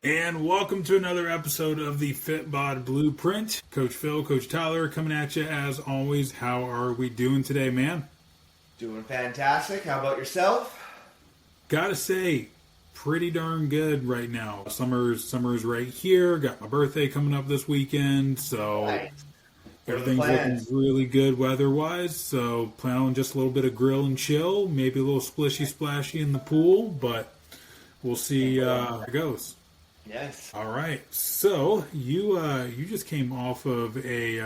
And welcome to another episode of the Fit Bod Blueprint. Coach Phil, Coach Tyler coming at you as always. How are we doing today, man? Doing fantastic. How about yourself? Gotta say, pretty darn good right now. Summer's right here. Got my birthday coming up this weekend, so Nice. everything's looking really good weather-wise. So plan on just a little bit of grill and chill, maybe a little splishy-splashy in the pool, but we'll see how it goes. Yes. All right. So you just came off of a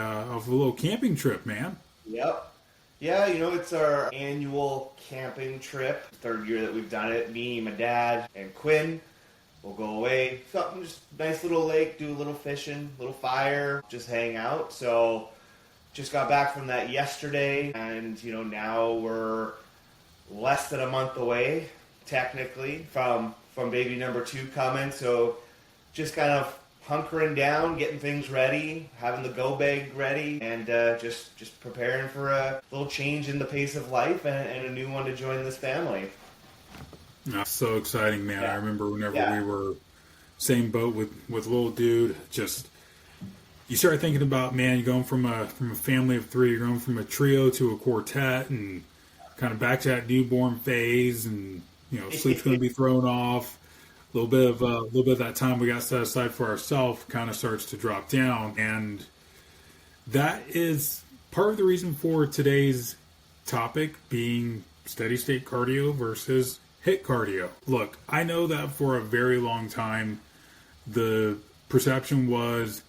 little camping trip, man. Yep. Yeah, it's our annual camping trip. Third year that we've done it. Me, my dad, and Quinn will go away. Something just nice little lake, do a little fishing, little fire, just hang out. So just got back from that yesterday, and now we're less than a month away, technically, from baby number 2 coming. So just kind of hunkering down, getting things ready, having the go bag ready, and just preparing for a little change in the pace of life and a new one to join this family. That's so exciting, man. Yeah. I remember whenever we were same boat with little dude, just you start thinking about, man, you're going from a family of 3, you're going from a trio to a quartet, and kind of back to that newborn phase, and sleep's going to be thrown off. A little bit of that time we got set aside for ourselves kind of starts to drop down, and that is part of the reason for today's topic being steady state cardio versus HIIT cardio. Look, I know that for a very long time the perception was,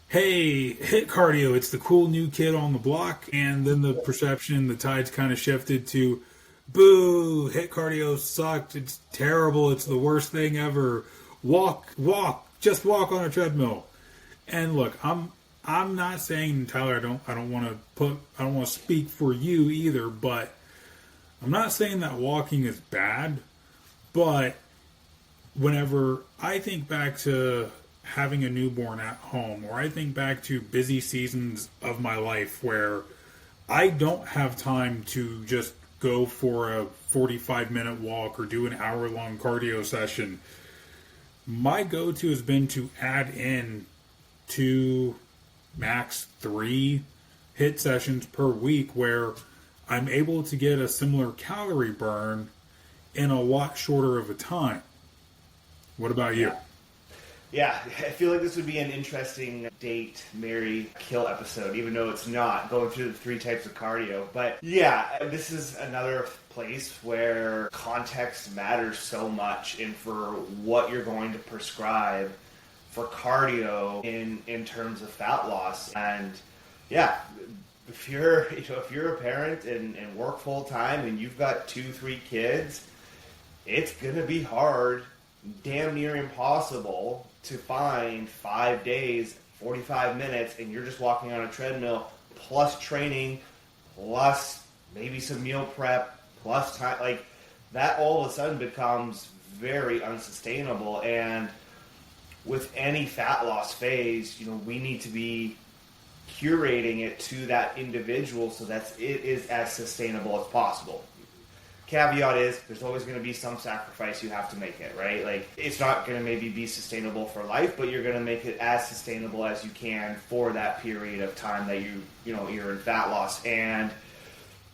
hey, HIIT cardio, it's the cool new kid on the block, and then the perception, the tides kind of shifted to, boo, HIIT cardio sucked, it's terrible, it's the worst thing ever. Just walk on a treadmill. And look, I'm not saying, Tyler, I don't want to speak for you either, but I'm not saying that walking is bad, but whenever I think back to having a newborn at home, or I think back to busy seasons of my life where I don't have time to just go for a 45-minute walk or do an hour-long cardio session, my go-to has been to add in 2, max 3 HIIT sessions per week where I'm able to get a similar calorie burn in a lot shorter of a time. What about you? Yeah, I feel like this would be an interesting date, marry, kill episode, even though it's not, going through the 3 types of cardio. But yeah, this is another place where context matters so much, and for what you're going to prescribe for cardio in terms of fat loss. And yeah, if you're a parent and work full time and you've got 2-3 kids, it's gonna be hard, damn near impossible, to find 5 days, 45 minutes, and you're just walking on a treadmill, plus training, plus maybe some meal prep, plus time. Like, that all of a sudden becomes very unsustainable. And with any fat loss phase, we need to be curating it to that individual so that it is as sustainable as possible. Caveat is, there's always going to be some sacrifice you have to make it, right? Like, it's not going to maybe be sustainable for life, but you're going to make it as sustainable as you can for that period of time that you're in fat loss. And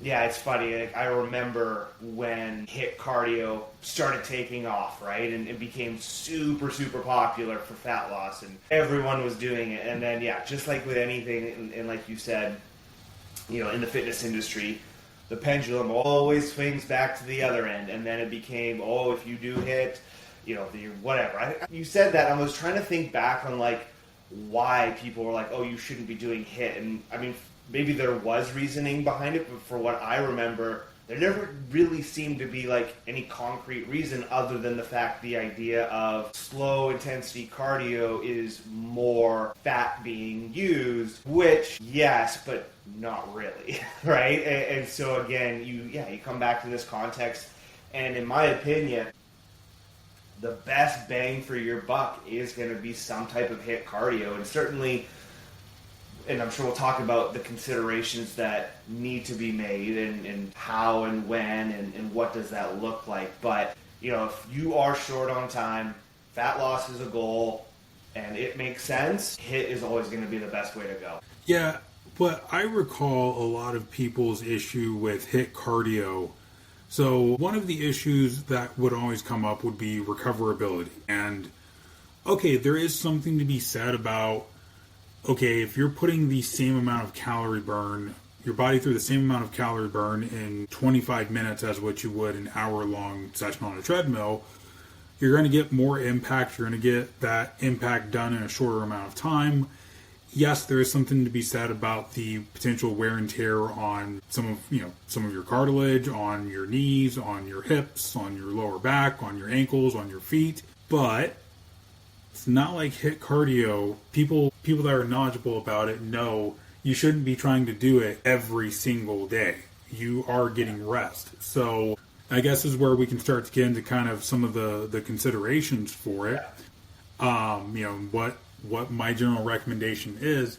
yeah, it's funny. Like, I remember when HIIT cardio started taking off, right? And it became super, super popular for fat loss, and everyone was doing it. And then, yeah, just like with anything, and like you said, in the fitness industry, the pendulum always swings back to the other end, and then it became, if you do HIIT, whatever. You said that, I was trying to think back on like why people were like, you shouldn't be doing HIIT, and I mean, maybe there was reasoning behind it, but for what I remember, there never really seemed to be like any concrete reason other than the fact the idea of slow intensity cardio is more fat being used, which yes, but not really, right? And so again, you come back to this context, and in my opinion, the best bang for your buck is going to be some type of HIIT cardio, and certainly, and I'm sure we'll talk about the considerations that need to be made and how and when and what does that look like. But, if you are short on time, fat loss is a goal and it makes sense, HIIT is always going to be the best way to go. Yeah, but I recall a lot of people's issue with HIIT cardio. So one of the issues that would always come up would be recoverability. And okay, there is something to be said about, okay, if you're putting the same amount of calorie burn, your body through the same amount of calorie burn in 25 minutes as what you would an hour-long session on a treadmill, you're going to get more impact. You're going to get that impact done in a shorter amount of time. Yes, there is something to be said about the potential wear and tear on some of your cartilage, on your knees, on your hips, on your lower back, on your ankles, on your feet. But it's not like HIIT cardio. People that are knowledgeable about it know you shouldn't be trying to do it every single day. You are getting rest. So I guess this is where we can start to get into kind of some of the considerations for it. What my general recommendation is,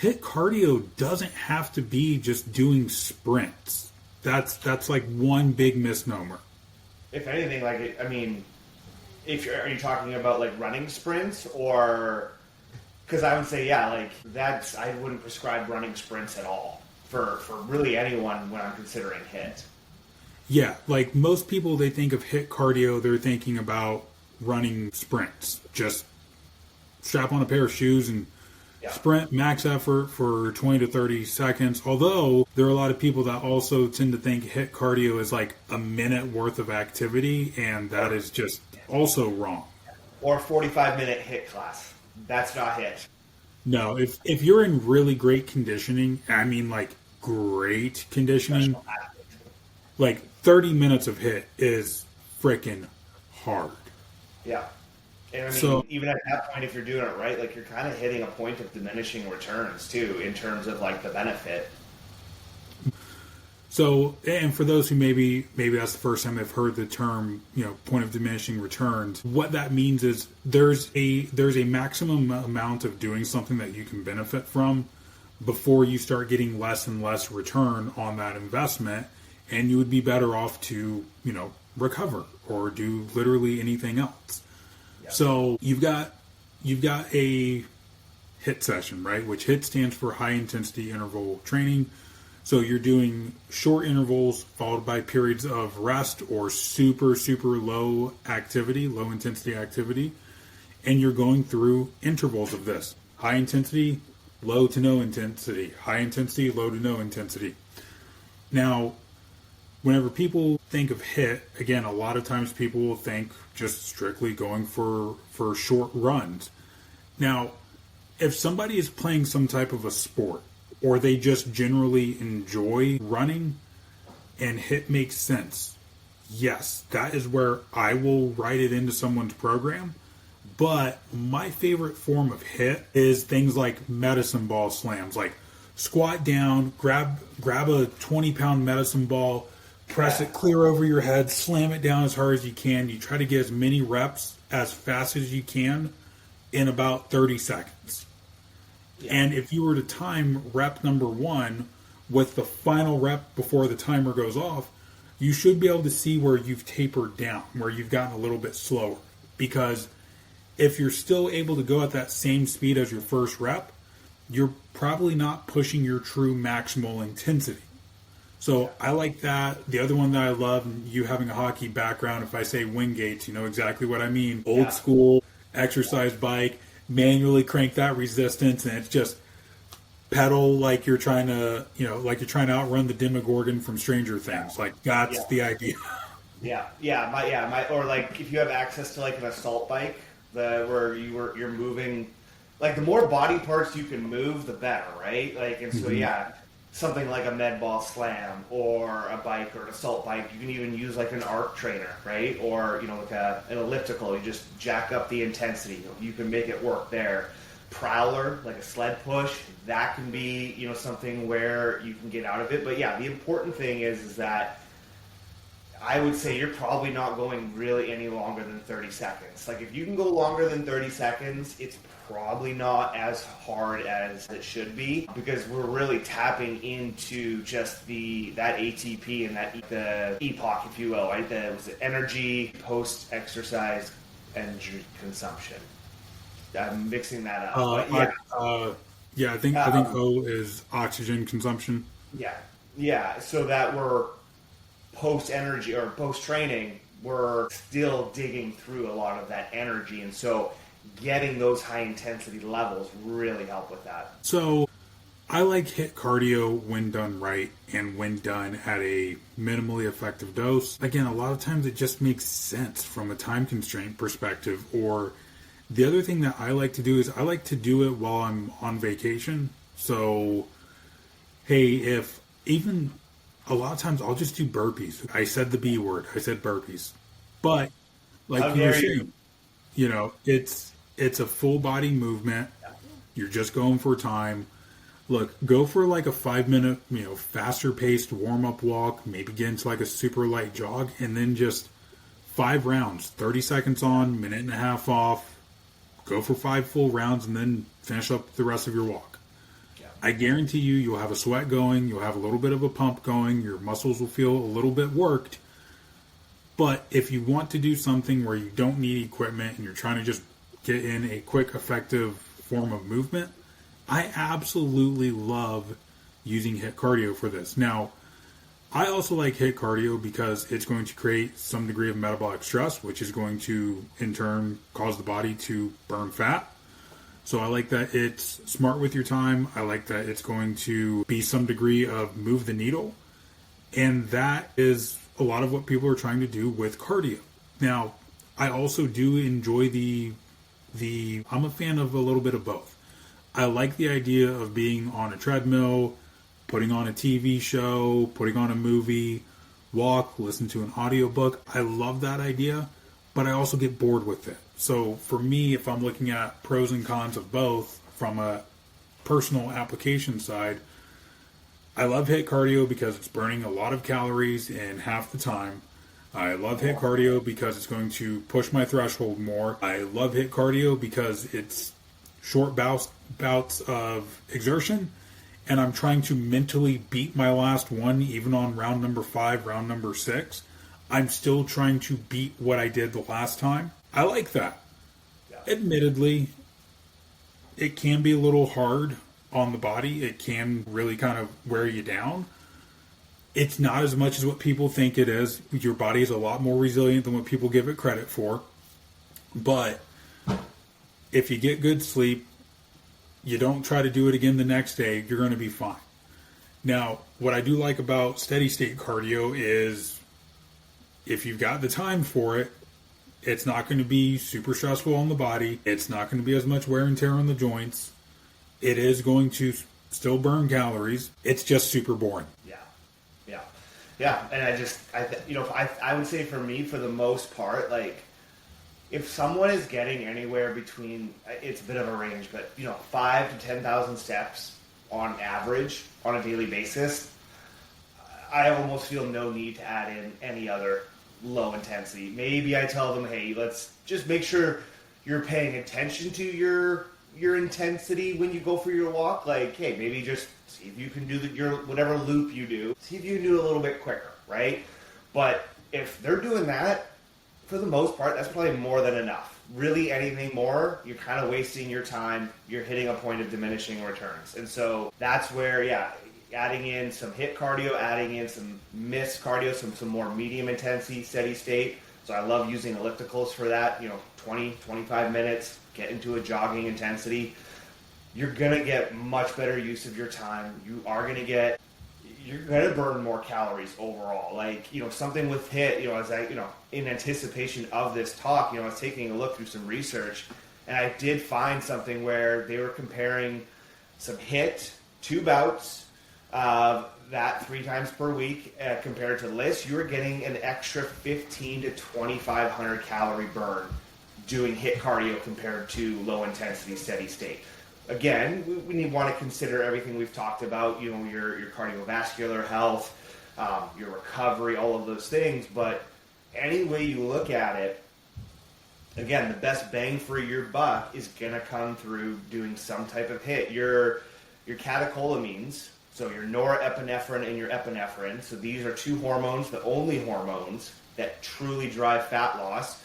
HIIT cardio doesn't have to be just doing sprints. That's like one big misnomer. If anything, are you talking about like running sprints, or because I would say I wouldn't prescribe running sprints at all for really anyone when I'm considering HIIT. Yeah, like most people, they think of HIIT cardio, they're thinking about running sprints. Just strap on a pair of shoes and sprint max effort for 20 to 30 seconds. Although there are a lot of people that also tend to think HIIT cardio is like a minute worth of activity, and that is just also wrong. Or a 45-minute HIIT class. That's not HIIT. No, if you're in really great conditioning, I mean like great conditioning, like 30 minutes of HIIT is freaking hard. Yeah. And even at that point, if you're doing it right, like you're kind of hitting a point of diminishing returns too, in terms of like the benefit. So, and for those who maybe that's the first time they've heard the term, point of diminishing returns, what that means is there's a maximum amount of doing something that you can benefit from before you start getting less and less return on that investment, and you would be better off to, recover or do literally anything else. Yep. So you've got a HIIT session, right? Which HIIT stands for high intensity interval training. So you're doing short intervals followed by periods of rest or super, super low intensity activity. And you're going through intervals of this. High intensity, low to no intensity. High intensity, low to no intensity. Now, whenever people think of HIIT, again, a lot of times people will think just strictly going for short runs. Now, if somebody is playing some type of a sport, or they just generally enjoy running, and HIIT makes sense, yes, that is where I will write it into someone's program. But my favorite form of HIIT is things like medicine ball slams, like squat down, grab a 20-pound medicine ball, press it clear over your head, slam it down as hard as you can. You try to get as many reps as fast as you can in about 30 seconds. Yeah. And if you were to time rep number 1 with the final rep before the timer goes off, you should be able to see where you've tapered down, where you've gotten a little bit slower. Because if you're still able to go at that same speed as your first rep, you're probably not pushing your true maximal intensity. So I like that. The other one that I love, and you having a hockey background, if I say Wingates, you know exactly what I mean. Old school exercise bike, manually crank that resistance, and it's just pedal like you're trying to, outrun the Demogorgon from Stranger Things. Like that's the idea. Or like if you have access to like an assault bike, where you're moving, like the more body parts you can move, the better, right? Like, and so something like a med ball slam or a bike or an assault bike, you can even use like an arc trainer, right? Or, like an elliptical, you just jack up the intensity. You can make it work there. Prowler, like a sled push, that can be, something where you can get out of it. But the important thing is that I would say you're probably not going really any longer than 30 seconds. Like if you can go longer than 30 seconds, it's probably not as hard as it should be, because we're really tapping into just that ATP and the EPOC, if you will, right? The energy post-exercise energy consumption. I'm mixing that up. But I think O is oxygen consumption. yeah. So that we're post energy or post training, we're still digging through a lot of that energy, and so getting those high intensity levels really help with that. So I like HIIT cardio when done right and when done at a minimally effective dose. Again, a lot of times it just makes sense from a time constraint perspective. Or the other thing that I like to do is I like to do it while I'm on vacation. So, hey, if even a lot of times I'll just do burpees. I said the B word. I said burpees. But like you were saying, it's a full body movement. You're just going for time. Look, go for like a 5-minute, faster paced warm up walk, maybe get into like a super light jog, and then just 5 rounds, 30 seconds on, minute and a half off, go for 5 full rounds, and then finish up the rest of your walk. Yeah. I guarantee you'll have a sweat going, you'll have a little bit of a pump going, your muscles will feel a little bit worked. But if you want to do something where you don't need equipment and you're trying to just get in a quick, effective form of movement, I absolutely love using HIIT cardio for this. Now, I also like HIIT cardio because it's going to create some degree of metabolic stress, which is going to, in turn, cause the body to burn fat. So I like that it's smart with your time. I like that it's going to be some degree of move the needle. And that is a lot of what people are trying to do with cardio. Now, I also do enjoy I'm a fan of a little bit of both. I like the idea of being on a treadmill, putting on a TV show, putting on a movie, walk, listen to an audiobook. I love that idea, but I also get bored with it. So for me, if I'm looking at pros and cons of both from a personal application side, I love HIIT cardio because it's burning a lot of calories in half the time. I love HIIT cardio because it's going to push my threshold more. I love HIIT cardio because it's short bouts of exertion, and I'm trying to mentally beat my last one, even on round number 5, round number 6. I'm still trying to beat what I did the last time. I like that. Yeah. Admittedly, it can be a little hard on the body. It can really kind of wear you down. It's not as much as what people think it is. Your body is a lot more resilient than what people give it credit for. But if you get good sleep, you don't try to do it again the next day, you're going to be fine. Now, what I do like about steady state cardio is if you've got the time for it, it's not going to be super stressful on the body. It's not going to be as much wear and tear on the joints. It is going to still burn calories. It's just super boring. Yeah. And I would say for me, for the most part, like, if someone is getting anywhere between, it's a bit of a range, but 5,000 to 10,000 steps on average on a daily basis, I almost feel no need to add in any other low intensity. Maybe I tell them, hey, let's just make sure you're paying attention to your intensity when you go for your walk. Like, hey, maybe just see if you can do your whatever loop you do. See if you can do a little bit quicker, right? But if they're doing that, for the most part, that's probably more than enough. Really, anything more, you're kind of wasting your time. You're hitting a point of diminishing returns. And so that's where, adding in some HIIT cardio, adding in some missed cardio, some more medium intensity, steady state. So I love using ellipticals for that, 20, 25 minutes, get into a jogging intensity. You're going to get much better use of your time. You're going to burn more calories overall. Like, something with HIIT, as I, in anticipation of this talk, I was taking a look through some research, and I did find something where they were comparing some HIIT, 2 bouts, that 3 times per week compared to LIST. You were getting an extra 15 to 2,500 calorie burn doing HIIT cardio compared to low intensity steady state. Again, we want to consider everything we've talked about, your cardiovascular health, your recovery, all of those things. But any way you look at it, again, the best bang for your buck is going to come through doing some type of HIIT. Your catecholamines, so your norepinephrine and your epinephrine, so these are 2 hormones, the only hormones that truly drive fat loss.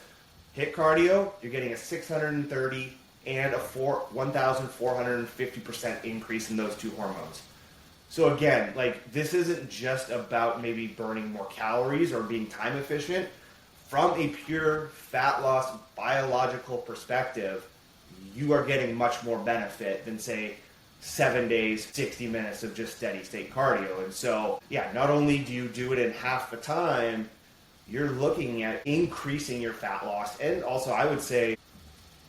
HIIT cardio, you're getting a 630 and a 1,450% increase in those two hormones. So again, like, this isn't just about maybe burning more calories or being time efficient. From a pure fat loss biological perspective, you are getting much more benefit than, say, 7 days, 60 minutes of just steady state cardio. And so, yeah, not only do you do it in half the time, you're looking at increasing your fat loss, and also, I would say,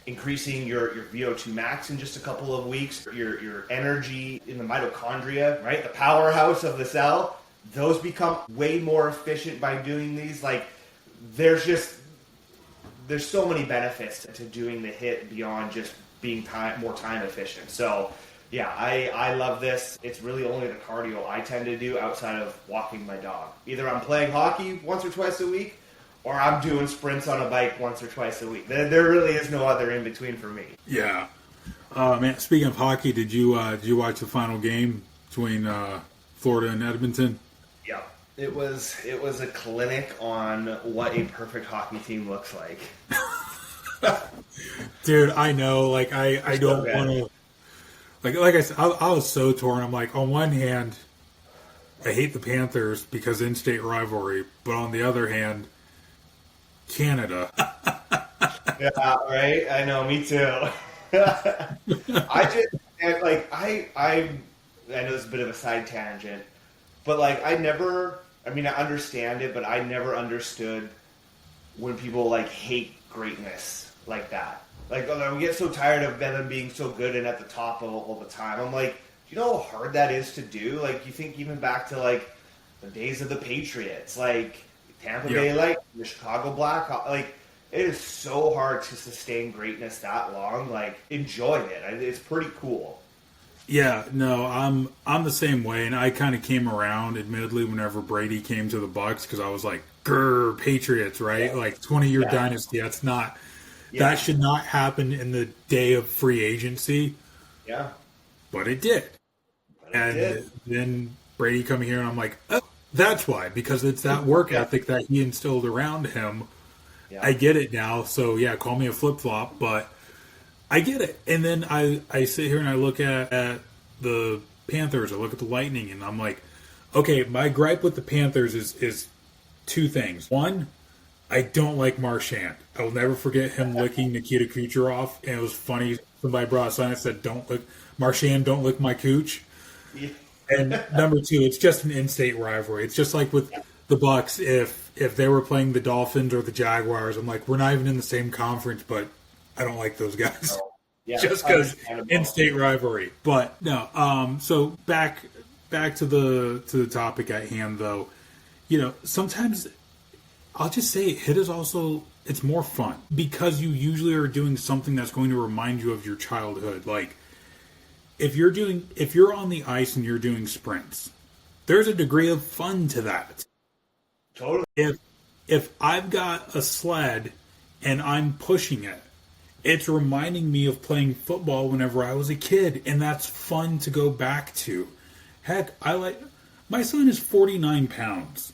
increasing your VO2 max in just a couple of weeks, your energy in the mitochondria, right? The powerhouse of the cell, those become way more efficient by doing these. Like, there's so many benefits to doing the HIIT beyond just being more time efficient. So yeah, I love this. It's really only the cardio I tend to do outside of walking my dog. Either I'm playing hockey once or twice a week, or I'm doing sprints on a bike once or twice a week. There really is no other in between for me. Yeah. Man, speaking of hockey, did you watch the final game between Florida and Edmonton? Yeah. It was a clinic on what a perfect hockey team looks like. Dude, I know. Like, I don't want to. Like I said, I was so torn. I'm like, on one hand, I hate the Panthers because in-state rivalry, but on the other hand, Canada. Yeah, right. I know. Me too. I know it's a bit of a side tangent, but like, I understand it, but I never understood when people like hate greatness like that. Like, we get so tired of them being so good and at the top all the time. I'm like, do you know how hard that is to do? Like, you think even back to like the days of the Patriots, like Tampa Bay, like the Chicago Blackhawks, like, it is so hard to sustain greatness that long. Like, enjoy it. It's pretty cool. Yeah, no, I'm the same way, and I kind of came around, admittedly, whenever Brady came to the Bucks, because I was like, grr, Patriots, right? Yeah. Like, 20-year dynasty. That's not. Yeah. That should not happen in the day of free agency. Yeah. But it did. Then Brady coming here, and I'm like, oh, that's why. Because it's that work ethic that he instilled around him. Yeah. I get it now. So, yeah, call me a flip-flop, but I get it. And then I sit here and I look at the Panthers. I look at the Lightning, and I'm like, okay, my gripe with the Panthers is two things. One, I don't like Marchand. I will never forget him licking Nikita Kucherov, and it was funny. Somebody brought a sign that said, "Don't lick Marchand, don't lick my cooch." Yeah. And number two, it's just an in-state rivalry. It's just like with the Bucks. If they were playing the Dolphins or the Jaguars, I'm like, we're not even in the same conference, but I don't like those guys. Yeah, just because in-state rivalry. But no. So back to the topic at hand, though. You know, sometimes I'll just say HIIT is also, it's more fun because you usually are doing something that's going to remind you of your childhood. Like, if you're on the ice and you're doing sprints, there's a degree of fun to that. Totally. If I've got a sled and I'm pushing it, it's reminding me of playing football whenever I was a kid, and that's fun to go back to. Heck, my son is 49 pounds.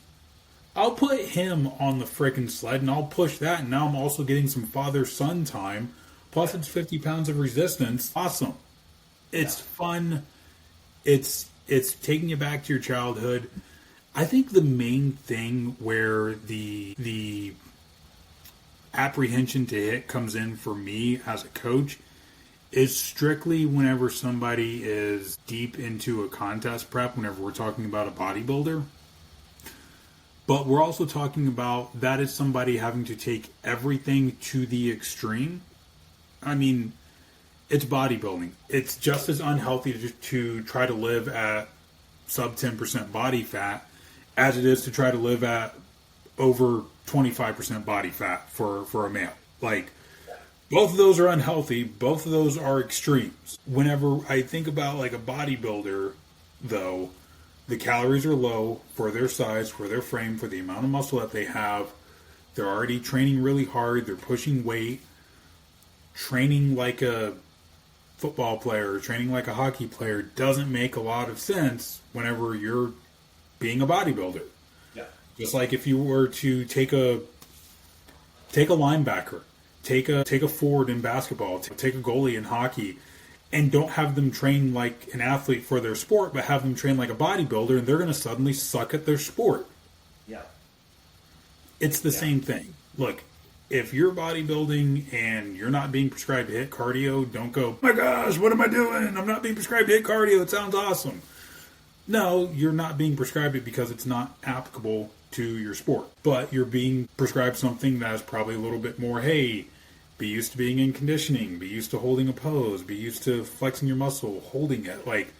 I'll put him on the frickin' sled, and I'll push that, and now I'm also getting some father-son time, plus it's 50 pounds of resistance. Awesome. It's fun. It's taking you back to your childhood. I think the main thing where the apprehension to HIIT comes in for me as a coach is strictly whenever somebody is deep into a contest prep, whenever we're talking about a bodybuilder. But we're also talking about that is somebody having to take everything to the extreme. I mean, it's bodybuilding. It's just as unhealthy to try to live at sub 10% body fat as it is to try to live at over 25% body fat for a male. Like, both of those are unhealthy. Both of those are extremes. Whenever I think about like a bodybuilder, though, the calories are low for their size, for their frame, for the amount of muscle that they have. They're already training really hard. They're pushing weight. Training like a football player, training like a hockey player doesn't make a lot of sense whenever you're being a bodybuilder. Yeah. Just like if you were to take a linebacker Take a forward in basketball, take a goalie in hockey, and don't have them train like an athlete for their sport, but have them train like a bodybuilder, and they're going to suddenly suck at their sport. Yeah. It's the same thing. Look, if you're bodybuilding and you're not being prescribed HIIT cardio, don't go, oh my gosh, what am I doing? I'm not being prescribed HIIT cardio. It sounds awesome. No, you're not being prescribed it because it's not applicable to your sport. But you're being prescribed something that's probably a little bit more, hey, be used to being in conditioning, be used to holding a pose, be used to flexing your muscle, holding it. Like,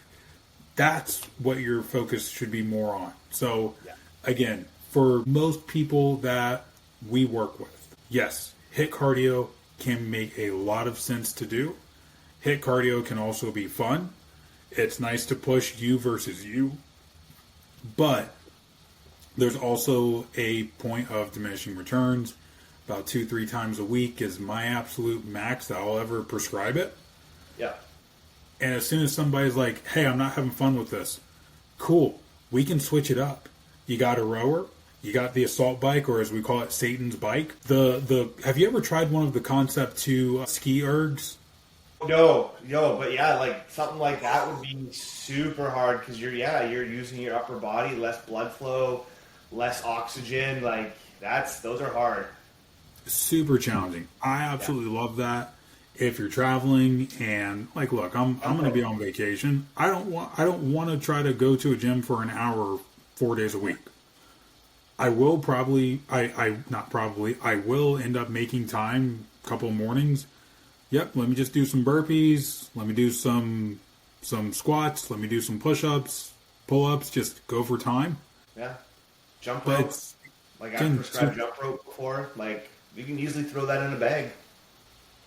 that's what your focus should be more on. So, again, for most people that we work with, yes, HIIT cardio can make a lot of sense to do. HIIT cardio can also be fun. It's nice to push you versus you. But there's also a point of diminishing returns. About 2-3 times a week is my absolute max that I'll ever prescribe it. Yeah. And as soon as somebody's like, hey, I'm not having fun with this, cool, we can switch it up. You got a rower, you got the assault bike, or as we call it, Satan's bike. Have you ever tried one of the Concept 2 ski ergs? No, but yeah, like something like that would be super hard because you're using your upper body, less blood flow, less oxygen. Like those are hard. Super challenging. I absolutely love that. If you're traveling and like, look, I'm going to be on vacation. I don't want to try to go to a gym for an hour 4 days a week. I will I will end up making time a couple of mornings. Yep, let me just do some burpees, let me do some squats, let me do some push-ups, pull-ups, just go for time. Yeah. Jump rope. Like I've prescribed jump rope before. Like you can easily throw that in a bag.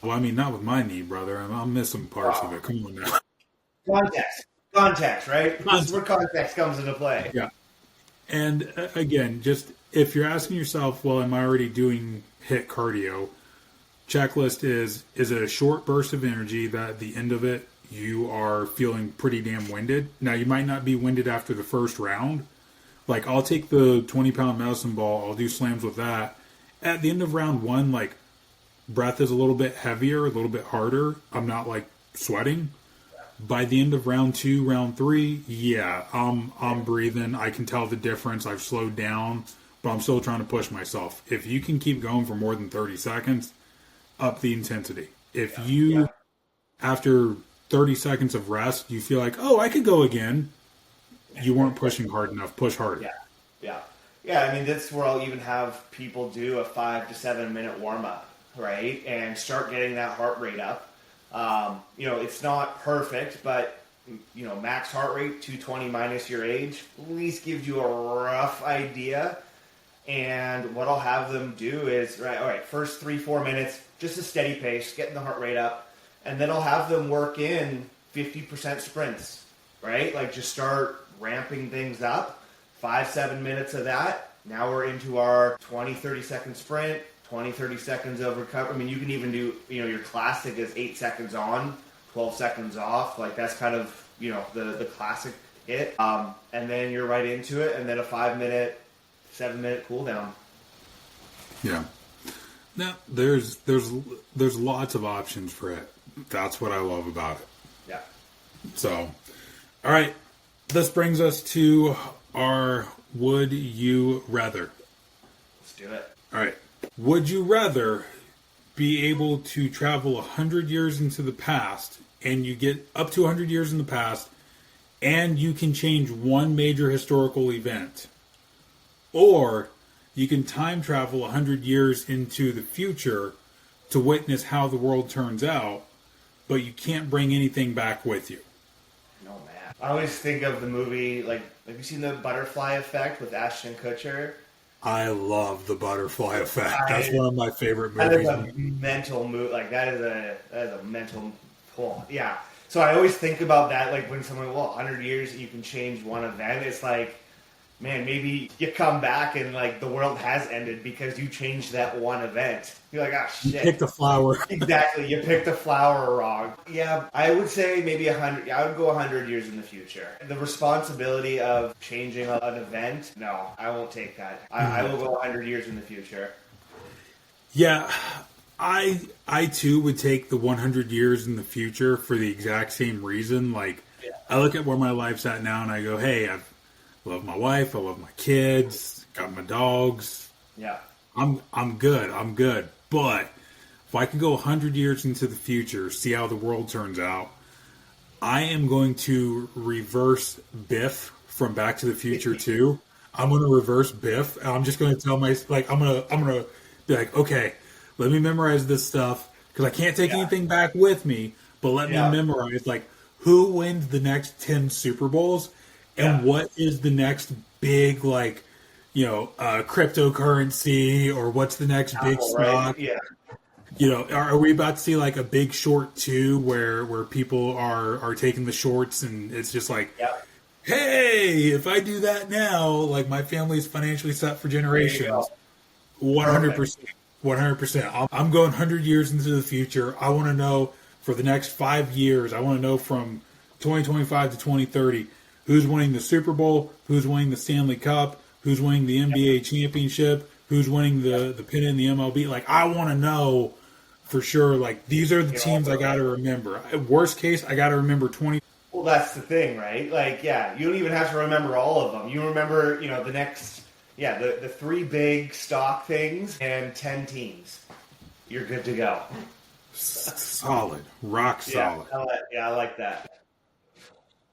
Well, I mean, not with my knee, brother. I'm missing parts of it. Come on now. Context, right? This is where context comes into play. Yeah. And again, just if you're asking yourself, well, am I already doing HIIT cardio? Checklist is it a short burst of energy that at the end of it you are feeling pretty damn winded? Now, you might not be winded after the first round. Like, I'll take the 20-pound medicine ball, I'll do slams with that. At the end of round one, like, breath is a little bit heavier, a little bit harder. I'm not, like, sweating. By the end of round 2, round 3, yeah, I'm breathing. I can tell the difference. I've slowed down, but I'm still trying to push myself. If you can keep going for more than 30 seconds, up the intensity. If you, after 30 seconds of rest, you feel like, oh, I could go again, you weren't pushing hard enough. Push harder. Yeah, I mean, that's where I'll even have people do a 5 to 7 minute warm-up, right? And start getting that heart rate up. It's not perfect, but, max heart rate, 220 minus your age, at least gives you a rough idea. And what I'll have them do is, all right, first 3-4 minutes, just a steady pace, getting the heart rate up. And then I'll have them work in 50% sprints, right? Like just start ramping things up. 5-7 minutes of that. Now we're into our 20-30 second sprint, 20-30 seconds of recovery. I mean, you can even do, your classic is 8 seconds on, 12 seconds off. Like that's kind of, the classic hit. And then you're right into it. And then a 5-minute, 7-minute cool down. Yeah. Now, there's lots of options for it. That's what I love about it. Yeah. So, all right. This brings us to our would you rather. Let's do it. All right. Would you rather be able to travel 100 years into the past, and you get up to 100 years in the past, and you can change one major historical event, or you can time travel 100 years into the future to witness how the world turns out, but you can't bring anything back with you? No, man. I always think of the movie, like, have you seen The Butterfly Effect with Ashton Kutcher? I love The Butterfly Effect. That's one of my favorite movies. That is a mental movie. Like, that is a mental pull. Yeah. So I always think about that, like, when someone, 100 years, you can change one event. It's like, man, maybe you come back and like the world has ended because you changed that one event. You're like, oh shit. You picked a flower. Exactly. You picked a flower wrong. Yeah, I would say maybe 100. I would go 100 years in the future. The responsibility of changing an event, no, I won't take that. I will go 100 years in the future. Yeah, I too would take the 100 years in the future for the exact same reason. Like, Yeah. I look at where my life's at now and I go, hey, I love my wife, I love my kids, got my dogs. Yeah. I'm good. I'm good. But if I can go 100 years into the future, see how the world turns out, I am going to reverse Biff from Back to the Future 2. I'm going to reverse Biff. And I'm just going to tell I'm going to be like, okay, let me memorize this stuff because I can't take anything back with me, but let me memorize like who wins the next 10 Super Bowls and what is the next big like, cryptocurrency, or what's the next big stock? Right? Yeah. Are we about to see like a Big Short 2 where people are taking the shorts and it's just like, hey, if I do that now, like my family's financially set for generations. 100%. 100%. I'm going 100 years into the future. I want to know for the next 5 years, I want to know from 2025 to 2030, who's winning the Super Bowl, who's winning the Stanley Cup, who's winning the NBA championship, who's winning the pennant in the MLB. Like, I want to know for sure, like, these are the teams I got to remember. Worst case, I got to remember 20. Well, that's the thing, right? Like, you don't even have to remember all of them. You remember, the next, the 3 big stock things and 10 teams. You're good to go. Solid. Rock solid. I like that.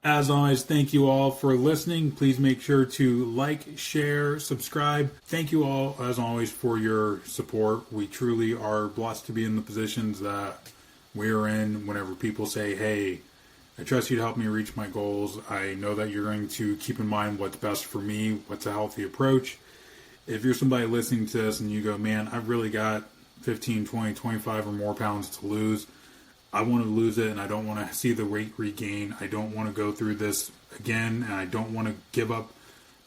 As always, thank you all for listening. Please make sure to like, share, subscribe. Thank you all, as always, for your support. We truly are blessed to be in the positions that we are in. Whenever people say, hey, I trust you to help me reach my goals, I know that you're going to keep in mind what's best for me, what's a healthy approach. If you're somebody listening to this and you go, man, I've really got 15, 20, 25 or more pounds to lose, I want to lose it and I don't want to see the weight regain. I don't want to go through this again, and I don't want to give up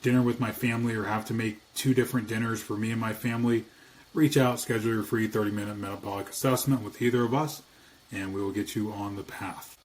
dinner with my family or have to make 2 different dinners for me and my family. Reach out, schedule your free 30-minute metabolic assessment with either of us, and we will get you on the path.